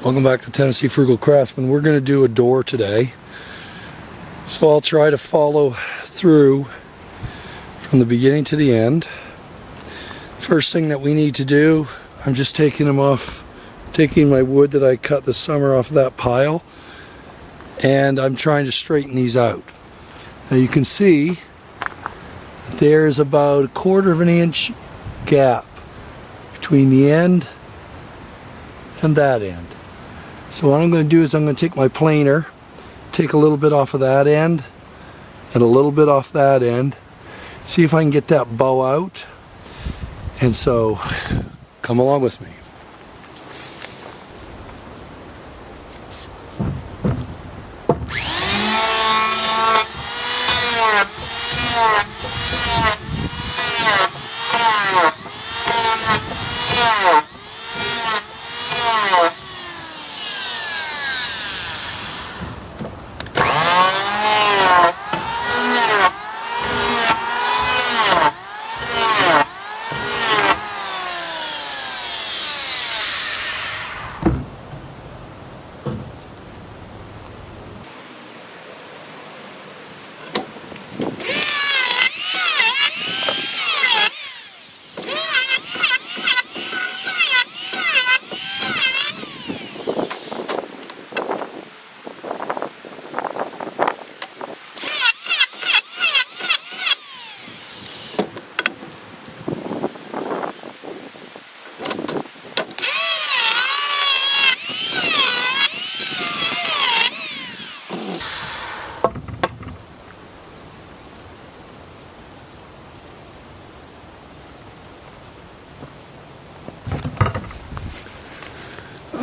Welcome back to Tennessee Frugal Craftsman. We're going to do a door today. So I'll try to follow through from the beginning to the end. First thing that we need to do, I'm just taking my wood that I cut this summer off of that pile, and I'm trying to straighten these out. Now you can see that there's about 1/4 of an inch gap between the end and that end. So what I'm going to do is I'm going to take my planer, take a little bit off of that end and a little bit off that end, see if I can get that bow out. And so come along with me.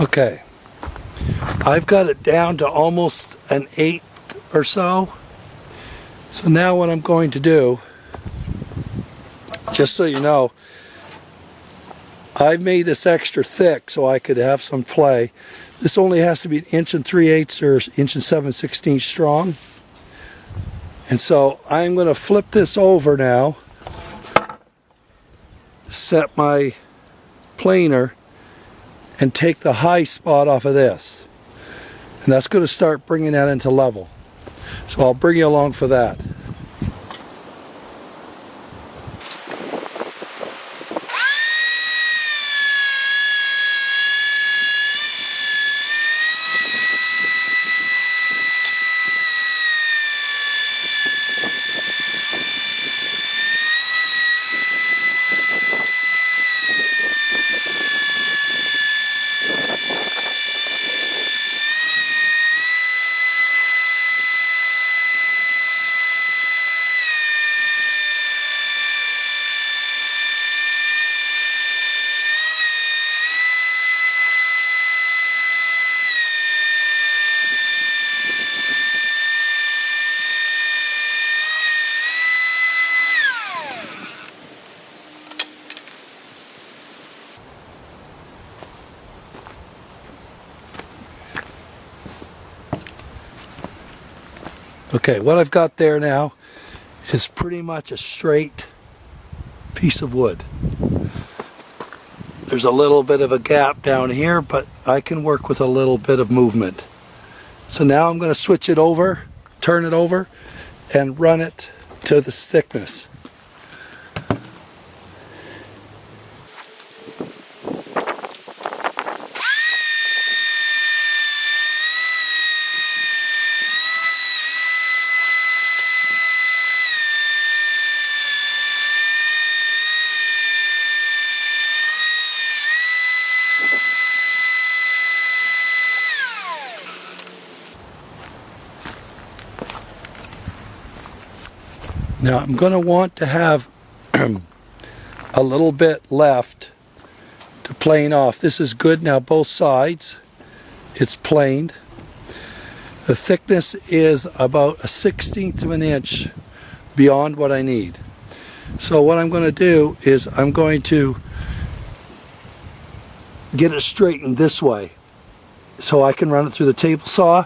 Okay, I've got it down to almost 1/8 or so. So now what I'm going to do, just so you know, I've made this extra thick so I could have some play. This only has to be 1 3/8 or 1 7/16 strong. And so I'm going to flip this over now, set my planer, and take the high spot off of this. And that's going to start bringing that into level. So I'll bring you along for that. Okay, what I've got there now is pretty much a straight piece of wood. There's a little bit of a gap down here, but I can work with a little bit of movement. So now I'm going to switch it over, turn it over, and run it to this thickness. Now I'm going to want to have a little bit left to plane off. This is good now, both sides. It's planed. The thickness is about 1/16 of an inch beyond what I need. So what I'm going to do is I'm going to get it straightened this way so I can run it through the table saw,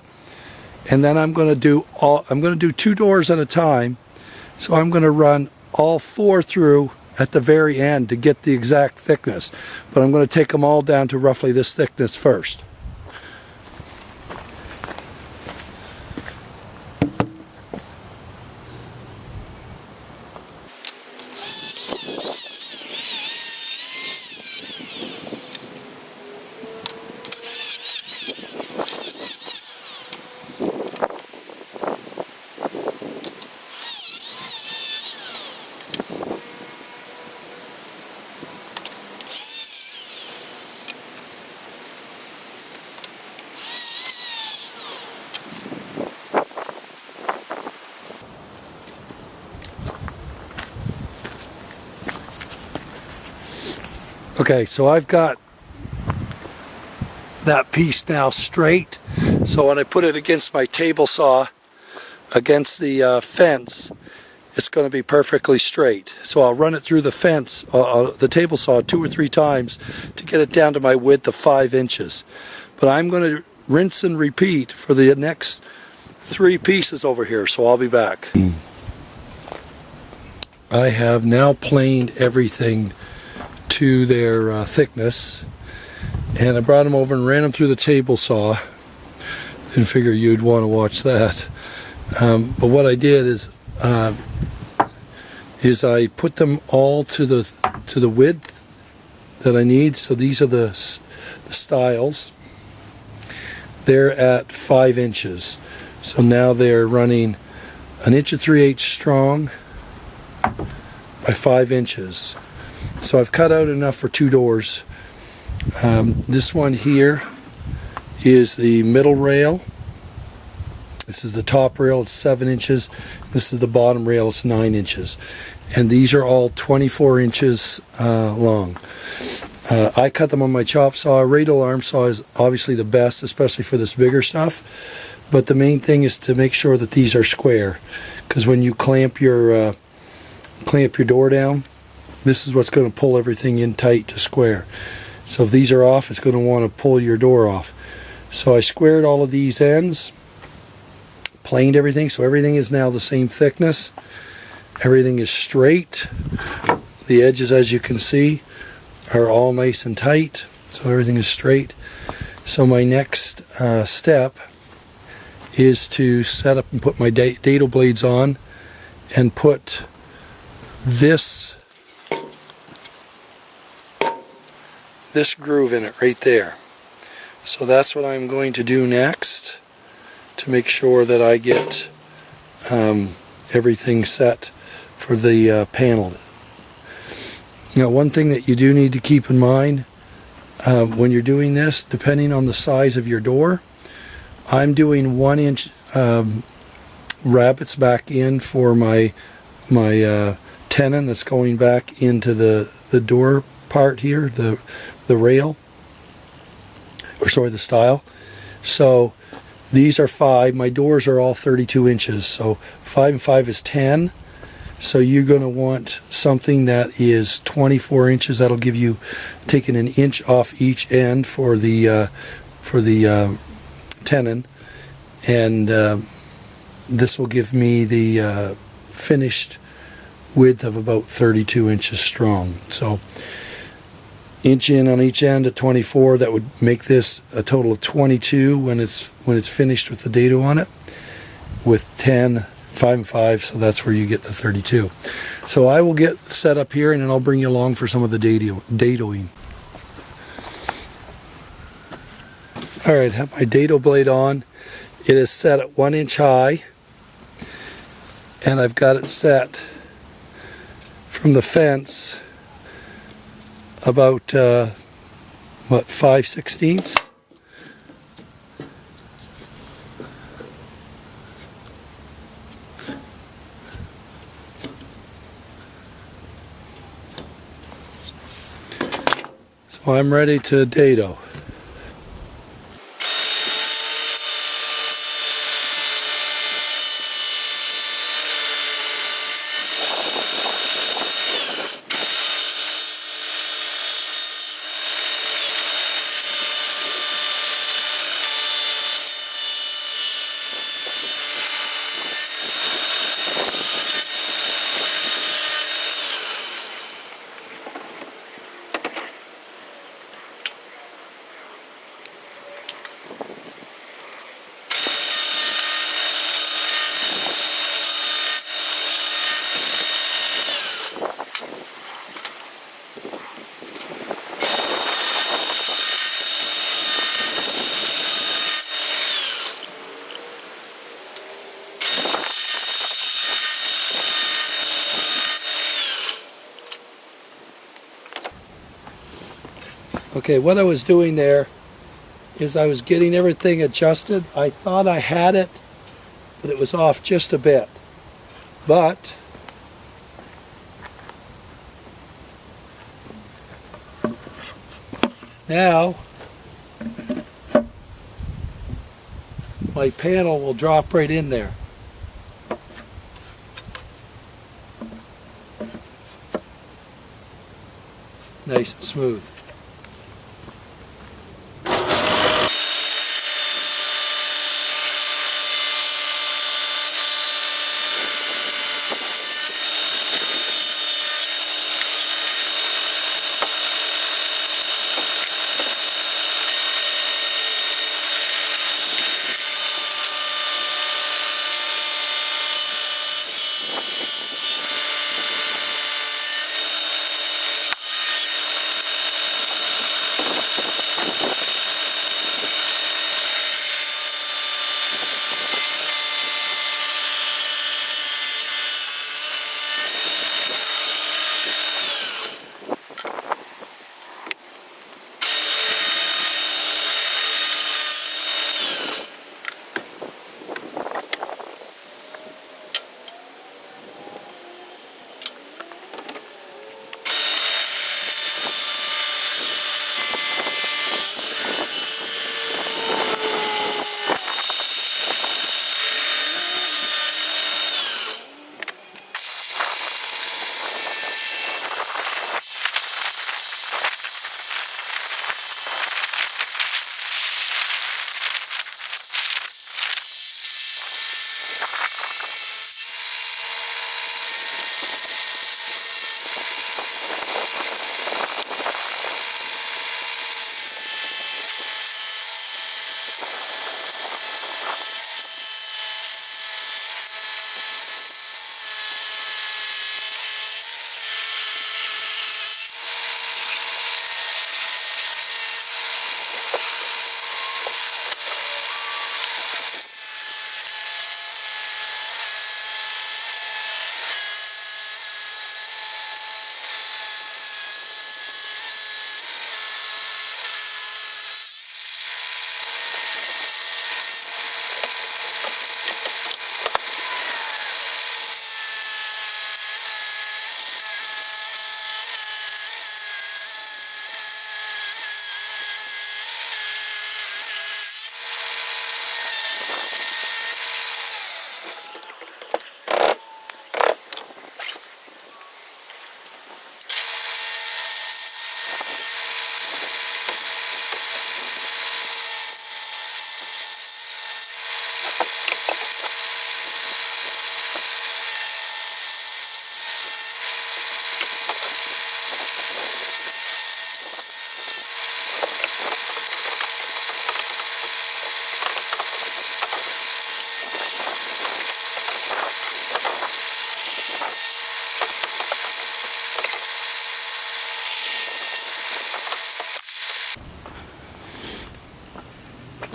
and then I'm going to do 2 doors at a time. So I'm going to run all 4 through at the very end to get the exact thickness. But I'm going to take them all down to roughly this thickness first. Okay, so I've got that piece now straight. So when I put it against my table saw, against the fence, it's going to be perfectly straight. So I'll run it through the fence, the table saw 2 or 3 times to get it down to my width of 5 inches. But I'm going to rinse and repeat for the next 3 pieces over here, so I'll be back. I have now planed everything to their thickness, and I brought them over and ran them through the table saw. Didn't figure you'd want to watch that. But what I did is I put them all to the width that I need. So these are the stiles. They're at 5 inches. So now they're running 1 3/8 strong by 5 inches. So I've cut out enough for 2 doors. This one here is the middle rail. This is the top rail, it's 7 inches. This is the bottom rail, it's 9 inches. And these are all 24 inches long. I cut them on my chop saw. A radial arm saw is obviously the best, especially for this bigger stuff. But the main thing is to make sure that these are square. Because when you clamp your door down, this is what's going to pull everything in tight to square. So if these are off, it's going to want to pull your door off. So I squared all of these ends, planed everything, so everything is now the same thickness. Everything is straight. The edges, as you can see, are all nice and tight, so everything is straight. So my next step is to set up and put my dado blades on and put this groove in it right there. So that's what I'm going to do next to make sure that I get everything set for the panel. Now, one thing that you do need to keep in mind when you're doing this, depending on the size of your door, I'm doing 1 inch rabbets back in for my tenon that's going back into the door part here, the rail, or sorry, the stile. So these are 5. My doors are all 32 inches. So 5 and 5 is 10. So you're going to want something that is 24 inches. That'll give you taking 1 inch off each end for the tenon, and this will give me the finished width of about 32 inches strong. So inch in on each end at 24. That would make this a total of 22 when it's finished with the dado on it, with 10, 5 and 5, so that's where you get the 32. So I will get set up here, and then I'll bring you along for some of the dadoing. Alright, have my dado blade on. It is set at 1 inch high, and I've got it set from the fence about 5/16. So I'm ready to dado. Okay, what I was doing there is I was getting everything adjusted. I thought I had it, but it was off just a bit. But Now, my panel will drop right in there. Nice and smooth.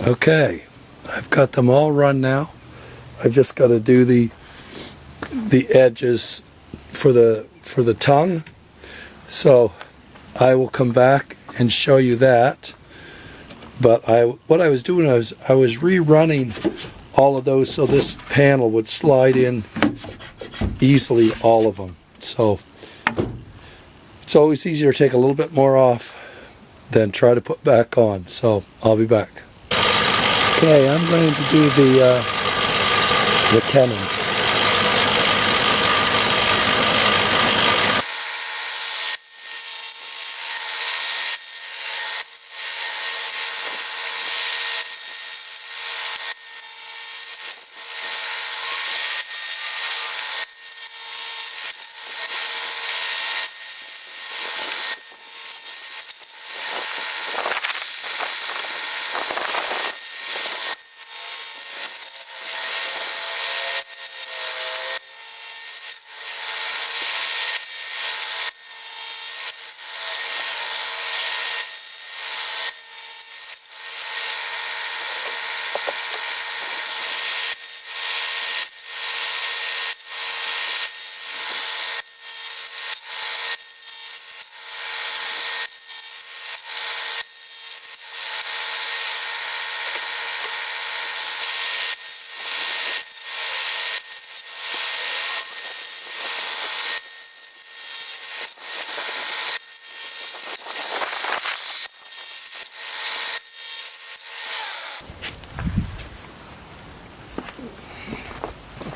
Okay, I've got them all run now. I've just got to do the edges for the tongue. So I will come back and show you that. But what I was doing was I was rerunning all of those so this panel would slide in easily, all of them. So it's always easier to take a little bit more off than try to put back on. So I'll be back. Okay, I'm going to do the tenons.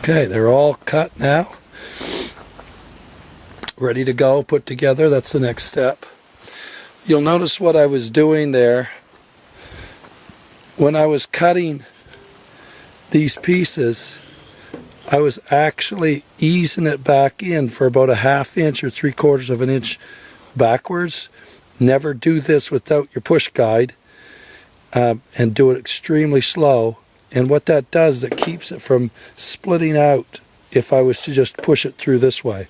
Okay, they're all cut now. Ready to go, put together. That's the next step. You'll notice what I was doing there. When I was cutting these pieces, I was actually easing it back in for about a 1/2 inch or 3/4 of an inch backwards. Never do this without your push guide, and do it extremely slow. And what that does is it keeps it from splitting out if I was to just push it through this way.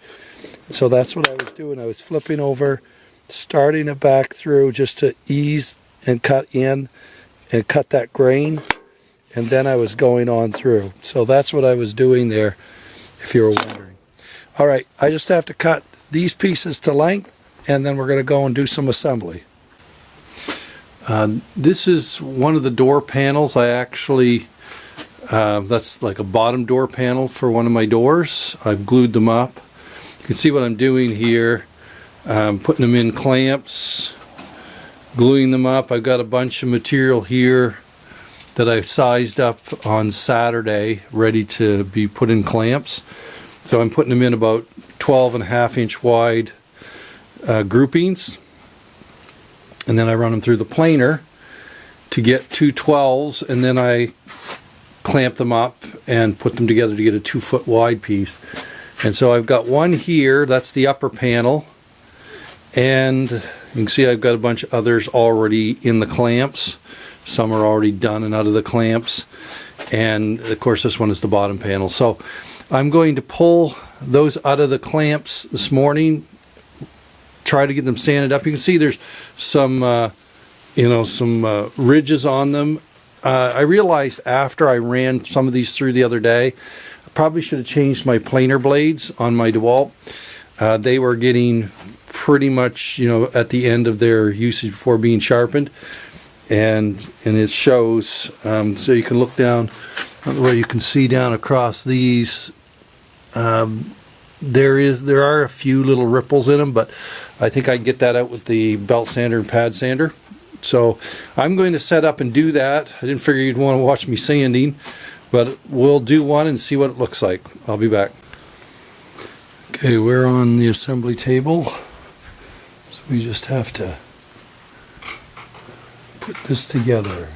So that's what I was doing. I was flipping over, starting it back through just to ease and cut in and cut that grain, and then I was going on through. So that's what I was doing there, if you were wondering. All right, I just have to cut these pieces to length, and then we're going to go and do some assembly. This is one of the door panels. I actually, that's like a bottom door panel for one of my doors. I've glued them up. You can see what I'm doing here. Putting them in clamps, gluing them up. I've got a bunch of material here that I sized up on Saturday, ready to be put in clamps. So I'm putting them in about 12.5 inch wide groupings, and then I run them through the planer to get 2 12s, and then I clamp them up and put them together to get a 2 foot wide piece. And so I've got one here, that's the upper panel, and you can see I've got a bunch of others already in the clamps. Some are already done and out of the clamps, and of course this one is the bottom panel. So I'm going to pull those out of the clamps this morning, try to get them sanded up. You can see there's some ridges on them. I realized after I ran some of these through the other day, I probably should have changed my planer blades on my DeWalt. They were getting pretty much, at the end of their usage before being sharpened, and it shows. So you can look down where you can see down across these. There are a few little ripples in them, but I think I can get that out with the belt sander and pad sander. So I'm going to set up and do that. I didn't figure you'd want to watch me sanding, but we'll do one and see what it looks like. I'll be back. Okay, we're on the assembly table. So we just have to put this together.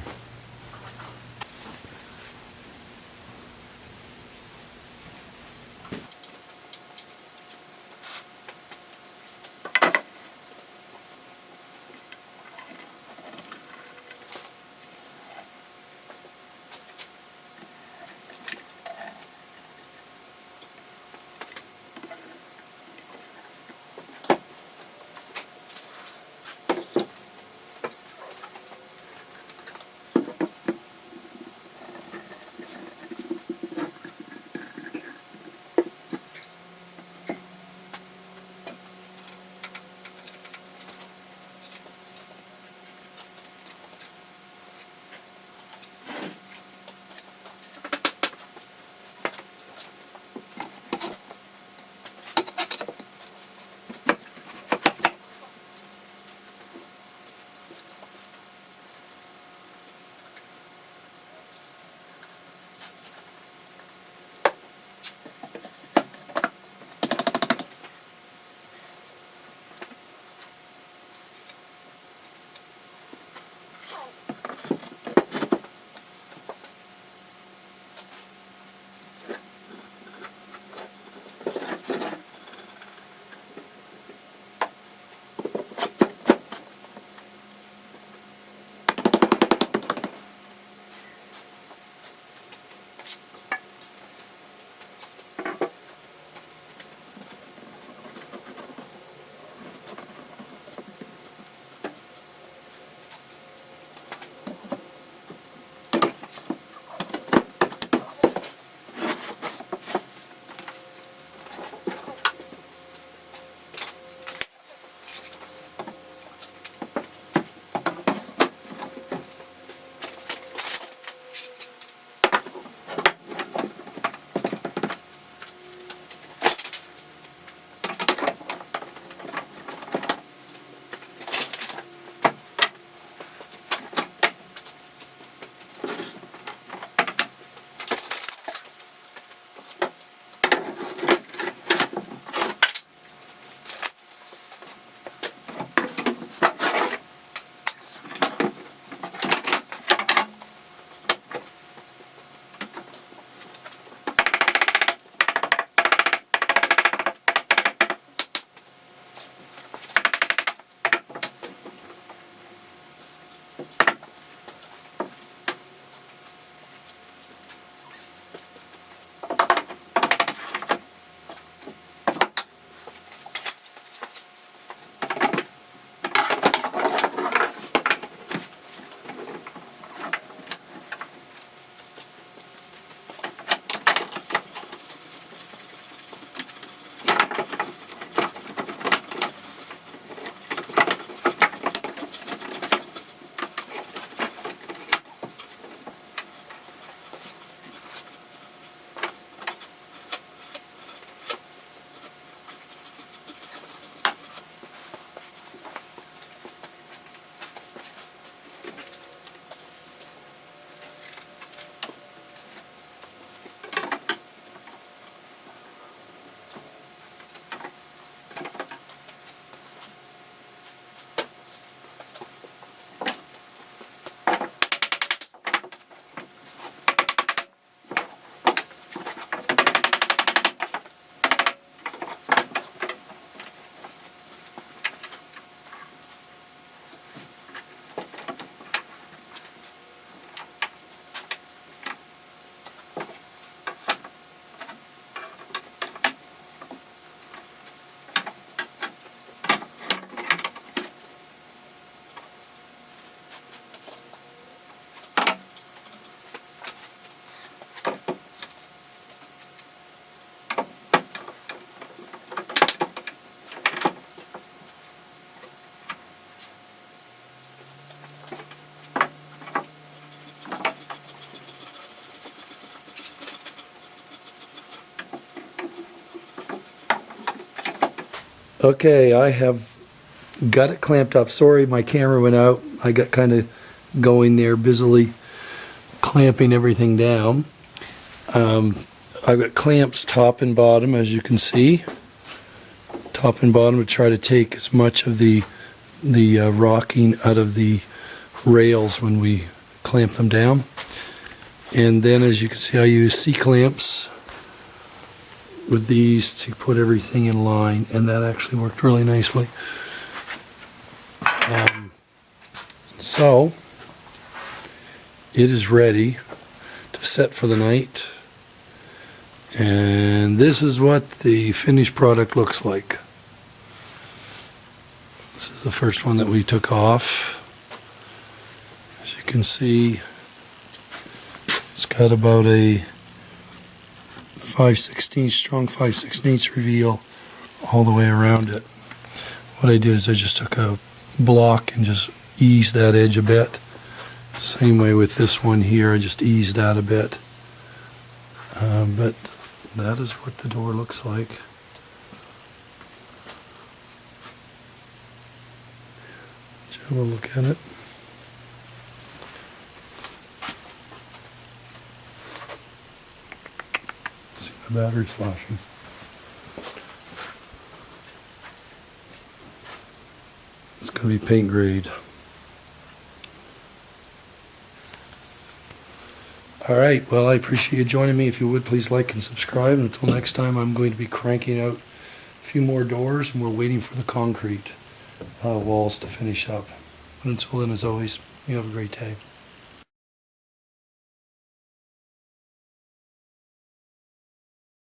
Okay, I have got it clamped up. Sorry, my camera went out. I got kind of going there, busily clamping everything down. I've got clamps top and bottom, as you can see. Top and bottom to try to take as much of the rocking out of the rails when we clamp them down. And then, as you can see, I use C-clamps with these to put everything in line, and that actually worked really nicely. So it is ready to set for the night, and this is what the finished product looks like. This is the first one that we took off. As you can see, it's got about a 5/16 strong 5/16 reveal all the way around it. What I did is I just took a block and just eased that edge a bit. Same way with this one here, I just eased that a bit. But that is what the door looks like. Let's have a look at it. See my battery's flashing. It's going to be paint grade. Alright, well, I appreciate you joining me. If you would, please like and subscribe. And until next time, I'm going to be cranking out a few more doors, and we're waiting for the concrete walls to finish up. But until then, as always, you have a great day.